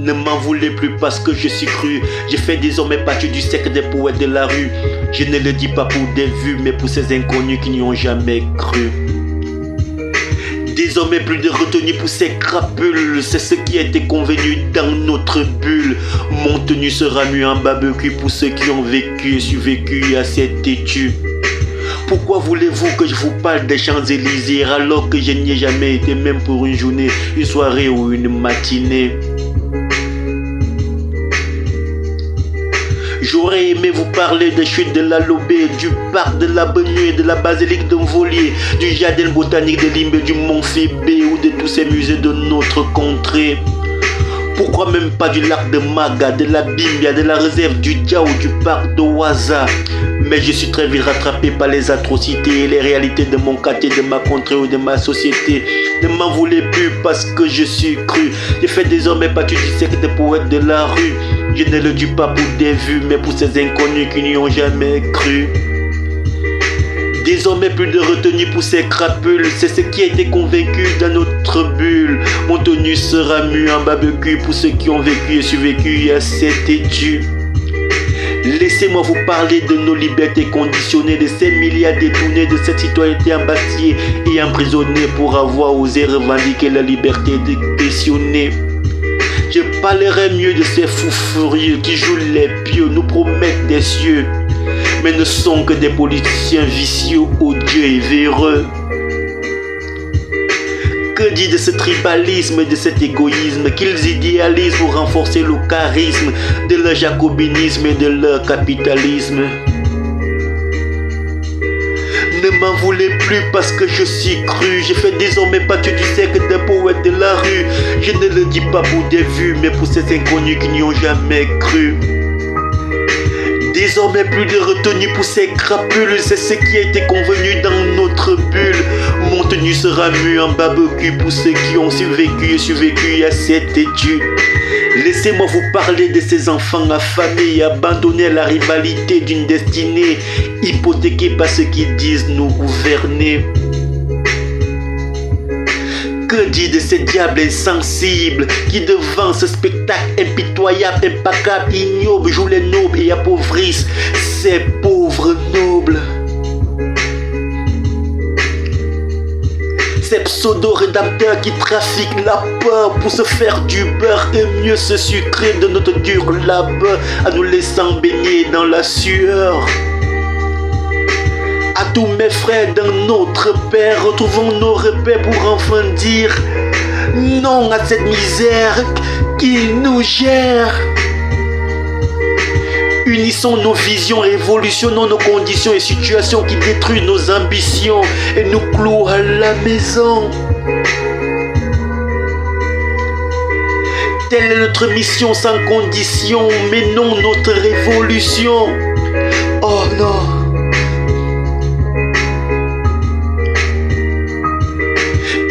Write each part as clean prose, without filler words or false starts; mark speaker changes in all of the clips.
Speaker 1: Ne m'en voulez plus parce que je suis cru. J'ai fait désormais partie du cercle des poètes de la rue. Je ne le dis pas pour des vues, mais pour ces inconnus qui n'y ont jamais cru. Désormais plus de retenue pour ces crapules. C'est ce qui a été convenu dans notre bulle. Mon tenue sera mue en barbecue pour ceux qui ont vécu et survécu à cette têtue. Pourquoi voulez-vous que je vous parle des Champs-Élysées alors que je n'y ai jamais été, même pour une journée, une soirée ou une matinée? J'aurais aimé vous parler des chutes de la Lobé, du parc de la Bonne Nuit, de la basilique de Mvolier, du jardin botanique de Limbé, du Mont Fébé ou de tous ces musées de notre contrée. Pourquoi même pas du lac de Maga, de la Bimbia, de la réserve du Diao, du parc de Waza? Mais je suis très vite rattrapé par les atrocités et les réalités de mon quartier, de ma contrée ou de ma société. Ne m'en voulez plus parce que je suis cru. J'ai fait désormais partie du cercle des poètes de la rue. Je ne le dis pas pour des vues, mais pour ces inconnus qui n'y ont jamais cru. Désormais plus de retenue pour ces crapules. C'est ce qui a été convaincu dans notre bulle. Mon tenue sera mue en barbecue pour ceux qui ont vécu et survécu à cette étude. Laissez-moi vous parler de nos libertés conditionnées, de ces milliards détournés, de cette citoyenneté embastillée et emprisonnée pour avoir osé revendiquer la liberté de questionner. Je parlerai mieux de ces fous furieux qui jouent les pieux, nous promettent des cieux, mais ne sont que des politiciens vicieux, odieux et véreux. Que dit de ce tribalisme et de cet égoïsme qu'ils idéalisent pour renforcer le charisme de leur jacobinisme et de leur capitalisme? Ne m'en voulez plus parce que je suis cru. J'ai fait désormais partie du cercle des poètes de la rue. Je ne le dis pas pour des vues, mais pour ces inconnus qui n'y ont jamais cru. Désormais plus de retenue pour ces crapules. C'est ce qui a été convenu dans notre bulle. Mon tenue sera mue en barbecue pour ceux qui ont survécu et survécu à cette étude. Laissez-moi vous parler de ces enfants affamés et abandonnés à la rivalité d'une destinée, hypothéquée par ceux qui disent nous gouverner. Que dit de ces diables insensibles qui devant ce spectacle impitoyable, implacable, ignoble, jouent les nobles et appauvrissent ces pauvres nobles? Ces pseudo-rédacteurs qui trafiquent la peur pour se faire du beurre et mieux se sucrer de notre dur labeur en nous laissant baigner dans la sueur. À tous mes frères dans notre Père, retrouvons nos repères pour enfin dire non à cette misère qui nous gère. Unissons nos visions, révolutionnons nos conditions et situations qui détruisent nos ambitions et nous clouent à la maison. Telle est notre mission sans condition, mais non notre révolution. Oh non.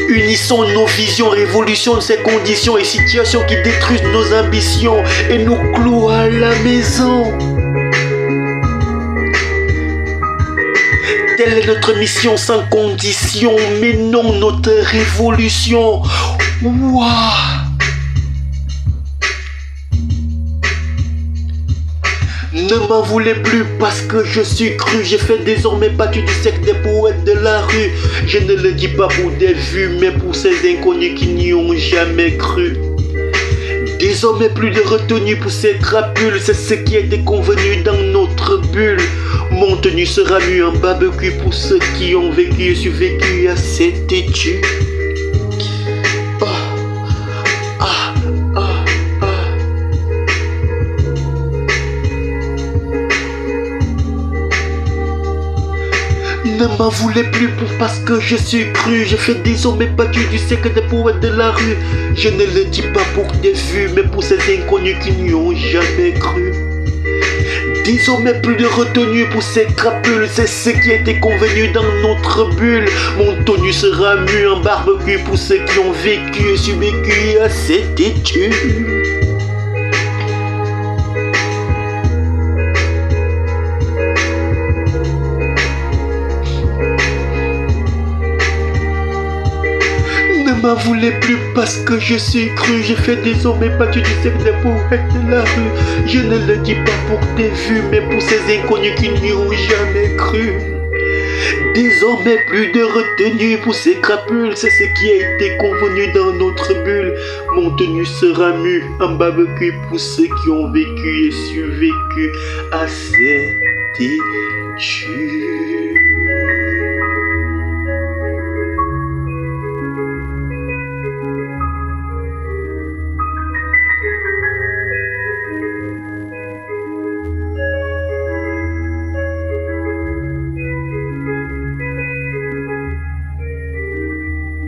Speaker 1: Unissons nos visions, révolution de ces conditions et situations qui détruisent nos ambitions et nous clouent à la maison. Telle est notre mission sans condition, mais non notre révolution. Wouah! Ne m'en voulez plus parce que je suis cru. J'ai fait désormais partie du cercle des poètes de la rue. Je ne le dis pas pour des vues, mais pour ces inconnus qui n'y ont jamais cru. Désormais plus de retenue pour ces crapules. C'est ce qui a été convenu dans notre bulle. Mon tenue sera mue en barbecue pour ceux qui ont vécu et survécu à cette étude. Ne m'en voulez plus parce que je suis cru. J'ai fait désormais partie du cercle des poètes de la rue. Je ne le dis pas pour des vues, mais pour ces inconnus qui n'y ont jamais cru. Désormais plus de retenue pour ces crapules. C'est ce qui a été convenu dans notre bulle. Mon tenue sera mue en barbecue pour ceux qui ont vécu et survécu à cette étude. Ne m'en m'en voulez plus parce que je suis cru. J'ai fait désormais battu du cercle des poètes de la rue. Je ne le dis pas pour tes vues, mais pour ces inconnus qui n'y ont jamais cru. Désormais plus de retenue pour ces crapules, c'est ce qui a été convenu dans notre bulle. Mon tenue sera mue en barbecue pour ceux qui ont vécu et survécu à cette étude.